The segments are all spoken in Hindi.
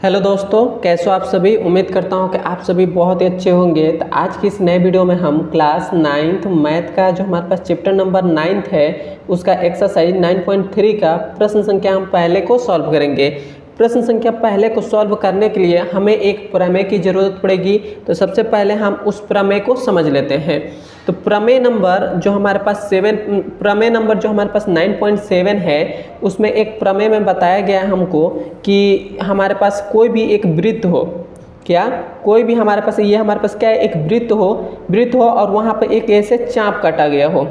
हेलो दोस्तों, कैसे हो आप सभी। उम्मीद करता हूं कि आप सभी बहुत ही अच्छे होंगे। तो आज की इस नए वीडियो में हम क्लास 9th मैथ का जो हमारे पास चैप्टर नंबर 9th है उसका एक्सरसाइज 9.3 का प्रश्न संख्या हम पहले को सॉल्व करेंगे। प्रश्न संख्या पहले को सॉल्व करने के लिए हमें एक प्रमेय की ज़रूरत पड़ेगी। तो सबसे पहले हम उस प्रमेय को समझ लेते हैं। तो प्रमेय नंबर जो हमारे पास 9.7 है उसमें एक प्रमेय में बताया गया है हमको कि हमारे पास कोई भी एक वृत्त हो, क्या कोई भी हमारे पास क्या है, एक वृत्त हो और वहाँ पर एक ऐसे चाप काटा गया हो।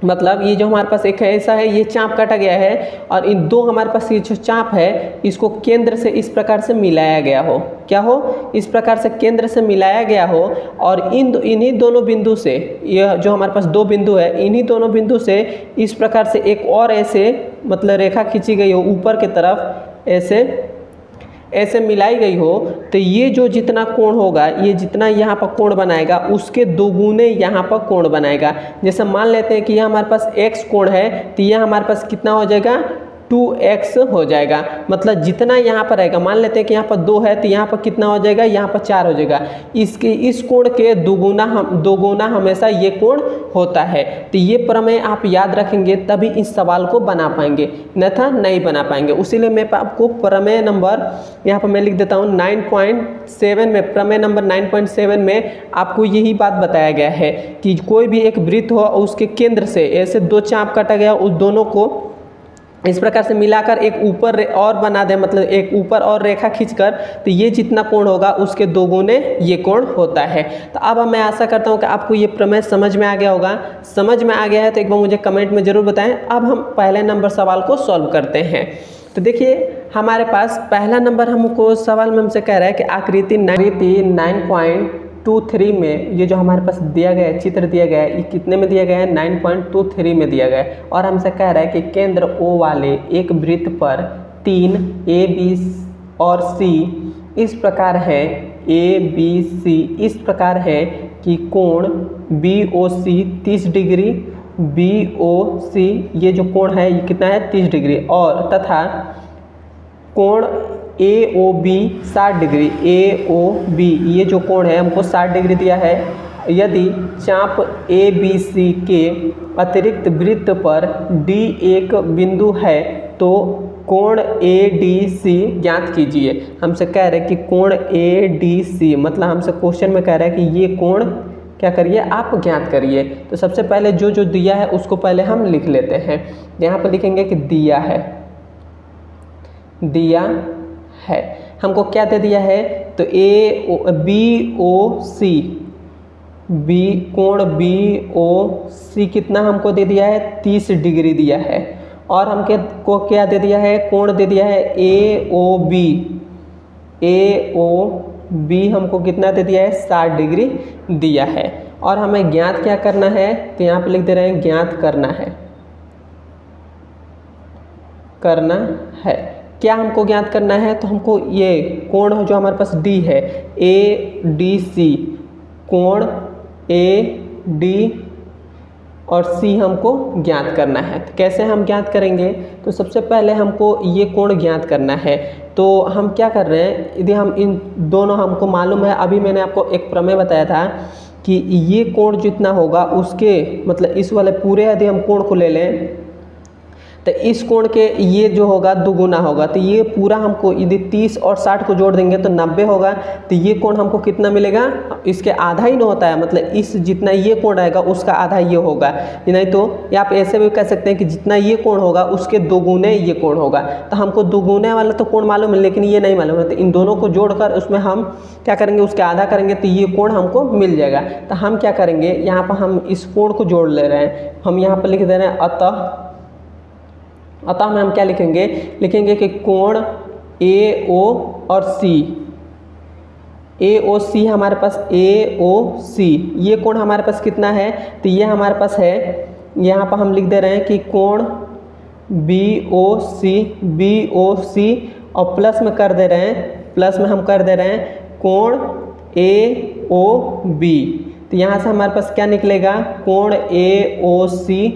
मतलब ये जो हमारे पास एक ऐसा है, ये चाप काटा गया है और इन दो हमारे पास ये जो चाप है इसको केंद्र से इस प्रकार से मिलाया गया हो। क्या हो, इस प्रकार से केंद्र से मिलाया गया हो और इन्हीं दोनों बिंदु से, यह जो हमारे पास दो बिंदु है, इन्हीं दोनों बिंदु से इस प्रकार से एक और ऐसे मतलब रेखा खींची गई हो ऊपर की तरफ, ऐसे मिलाई गई हो। तो ये जो जितना कोण होगा, ये जितना यहाँ पर कोण बनाएगा उसके दोगुने यहाँ पर कोण बनाएगा। जैसे मान लेते हैं कि यह हमारे पास x कोण है तो यह हमारे पास कितना हो जाएगा, 2x हो जाएगा। मतलब जितना यहाँ पर रहेगा, मान लेते हैं कि यहाँ पर 2 है तो यहाँ पर कितना हो जाएगा, यहाँ पर 4 हो जाएगा। इस कोण के दोगुना हमेशा ये कोण होता है। तो ये प्रमेय आप याद रखेंगे तभी इस सवाल को बना पाएंगे, अन्यथा नहीं बना पाएंगे। उसीलिए मैं आपको प्रमेय नंबर यहाँ पर मैं लिख देता हूँ 9.7 में, प्रमेय नंबर 9.7 में आपको यही बात बताया गया है कि कोई भी एक वृत्त हो और उसके केंद्र से ऐसे दो चाप काटा गया, उस दोनों को इस प्रकार से मिलाकर एक ऊपर और बना दे, मतलब एक ऊपर और रेखा खींचकर, तो ये जितना कोण होगा उसके दोगुने ये कोण होता है। तो अब मैं आशा करता हूँ कि आपको ये प्रमेय समझ में आ गया होगा। समझ में आ गया है तो एक बार मुझे कमेंट में ज़रूर बताएं। अब हम पहले नंबर सवाल को सॉल्व करते हैं। तो देखिए हमारे पास पहला नंबर हमको सवाल में हमसे कह रहा है कि आकृति 9.23 में ये जो हमारे पास दिया गया है, चित्र दिया गया है, ये कितने में दिया गया है, 9.23 में दिया गया है। और हमसे कह रहा है कि केंद्र O वाले एक वृत्त पर 3 A B और C इस प्रकार है, A B C इस प्रकार है कि कोण BOC 30 डिग्री, BOC ये जो कोण है ये कितना है, 30 डिग्री, और तथा कोण AOB 60 डिग्री, AOB ये जो कोण है हमको 60 डिग्री दिया है। यदि चाप ABC के अतिरिक्त वृत्त पर D एक बिंदु है तो कोण ADC ज्ञात कीजिए। हमसे कह रहे हैं कि कोण ADC, मतलब हमसे क्वेश्चन में कह रहा है कि ये कोण क्या करिए, आप ज्ञात करिए। तो सबसे पहले जो दिया है उसको पहले हम लिख लेते हैं। यहाँ पर लिखेंगे कि दिया है, हमको क्या दे दिया है, तो BOC कोण BOC कितना हमको दे दिया है, 30 डिग्री दिया है। और हमको क्या दे दिया है, कोण दे दिया है AOB हमको कितना दे दिया है, 60 डिग्री दिया है। और हमें ज्ञात क्या करना है, तो यहाँ पे लिख दे रहे हैं ज्ञात करना है। क्या हमको ज्ञात करना है, तो हमको ये कोण जो हमारे पास D है, ADC कोण AD और C हमको ज्ञात करना है। तो कैसे हम ज्ञात करेंगे, तो सबसे पहले हमको ये कोण ज्ञात करना है। तो हम क्या कर रहे हैं, यदि हम इन दोनों हमको मालूम है, अभी मैंने आपको एक प्रमेय बताया था कि ये कोण जितना होगा उसके मतलब इस वाले पूरे यदि हम कोण को ले लें तो इस कोण के ये जो होगा दुगुना होगा। तो ये पूरा हमको यदि 30 और 60 को जोड़ देंगे तो 90 होगा। तो ये कोण हमको कितना मिलेगा, इसके आधा ही नहीं होता है, मतलब इस जितना ये कोण आएगा उसका आधा ये होगा। नहीं तो या आप ऐसे भी कह सकते हैं कि जितना ये कोण होगा उसके दोगुने ये कोण होगा। तो हमको दोगुने वाला तो कोण मालूम है लेकिन ये नहीं मालूम है, तो इन दोनों को जोड़कर उसमें हम क्या करेंगे, उसके आधा करेंगे तो ये कोण हमको मिल जाएगा। तो हम क्या करेंगे, यहाँ पर हम इस कोण को जोड़ ले रहे हैं। हम यहाँ पर लिख दे रहे हैं अतः में हम क्या लिखेंगे कि कोण AO और C, AOC हमारे पास AOC ये कोण हमारे पास कितना है, तो ये हमारे पास है, यहाँ पर हम लिख दे रहे हैं कि कोण BOC और प्लस में कर दे रहे हैं, कोण AOB। तो यहाँ से हमारे पास क्या निकलेगा, कोण AOC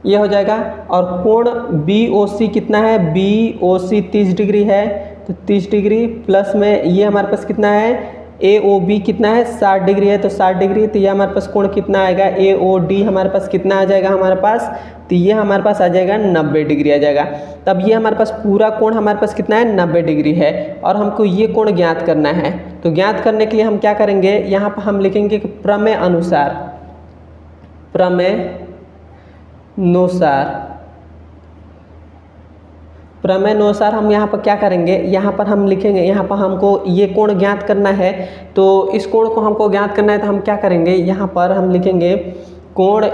ये हो जाएगा। और कोण BOC कितना है, BOC 30 डिग्री है, तो 30 डिग्री प्लस में ये हमारे पास कितना है AOB कितना है 60 डिग्री है, तो 60 डिग्री, तो ये हमारे पास कोण कितना आएगा AOD हमारे पास कितना आ जाएगा हमारे पास, तो ये हमारे पास आ जाएगा 90 डिग्री आ जाएगा। तब ये हमारे पास पूरा कोण हमारे पास कितना है 90 डिग्री है और हमको ये कोण ज्ञात करना है। तो ज्ञात करने के लिए हम क्या करेंगे, यहाँ पर हम लिखेंगे कि प्रमेय अनुसार, प्रमेय अनुसार हम यहाँ पर क्या करेंगे, यहाँ पर हम लिखेंगे, यहाँ पर हमको ये कोण ज्ञात करना है। तो इस कोण को हमको ज्ञात करना है तो हम क्या करेंगे, यहाँ पर हम लिखेंगे कोण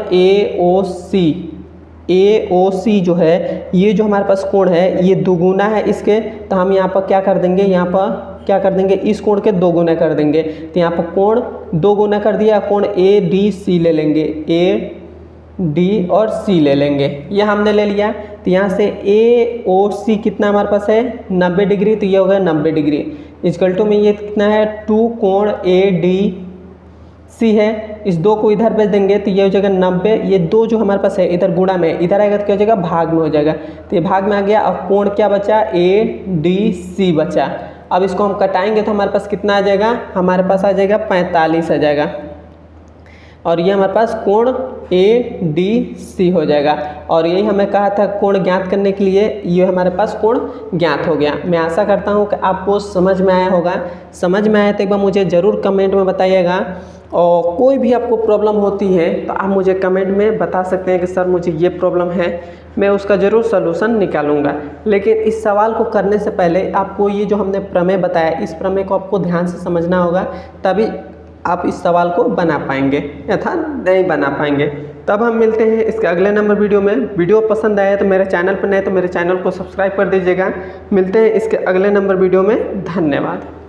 AOC जो है, ये जो हमारे पास कोण है ये दुगुना है इसके, तो हम यहाँ पर क्या कर देंगे, यहाँ पर क्या कर देंगे, इस कोण के 2 गुना कर देंगे। तो यहाँ पर कोण 2 गुना कर दिया, कोण ADC ले लेंगे, AD और C ले लेंगे, यह हमने ले लिया। तो यहाँ से AOC कितना हमारे पास है 90 डिग्री, तो ये हो गया 90 डिग्री इक्वल टू में ये कितना है 2 कोण ADC है, इस 2 को इधर भेज देंगे तो ये हो जाएगा 90, ये 2 जो हमारे पास है इधर गुणा में, इधर आएगा तो क्या हो जाएगा भाग में हो जाएगा, तो ये भाग में आ गया। और कोण क्या बचा ADC बचा। अब इसको हम कटाएंगे तो हमारे पास कितना आ जाएगा, हमारे पास आ जाएगा 45 आ जाएगा और ये हमारे पास कोण ADC हो जाएगा। और यही हमें कहा था कोण ज्ञात करने के लिए, ये हमारे पास कोण ज्ञात हो गया। मैं आशा करता हूँ कि आपको समझ में आया होगा। समझ में आया तो एक बार मुझे ज़रूर कमेंट में बताइएगा, और कोई भी आपको प्रॉब्लम होती है तो आप मुझे कमेंट में बता सकते हैं कि सर मुझे ये प्रॉब्लम है, मैं उसका ज़रूर सलूशन निकालूंगा। लेकिन इस सवाल को करने से पहले आपको ये जो हमने प्रमेय बताया, इस प्रमेय को आपको ध्यान से समझना होगा, तभी आप इस सवाल को बना पाएंगे, यथा नहीं बना पाएंगे। तब हम मिलते हैं इसके अगले नंबर वीडियो में। वीडियो पसंद आया तो मेरे चैनल पर नए तो मेरे चैनल को सब्सक्राइब कर दीजिएगा। मिलते हैं इसके अगले नंबर वीडियो में। धन्यवाद।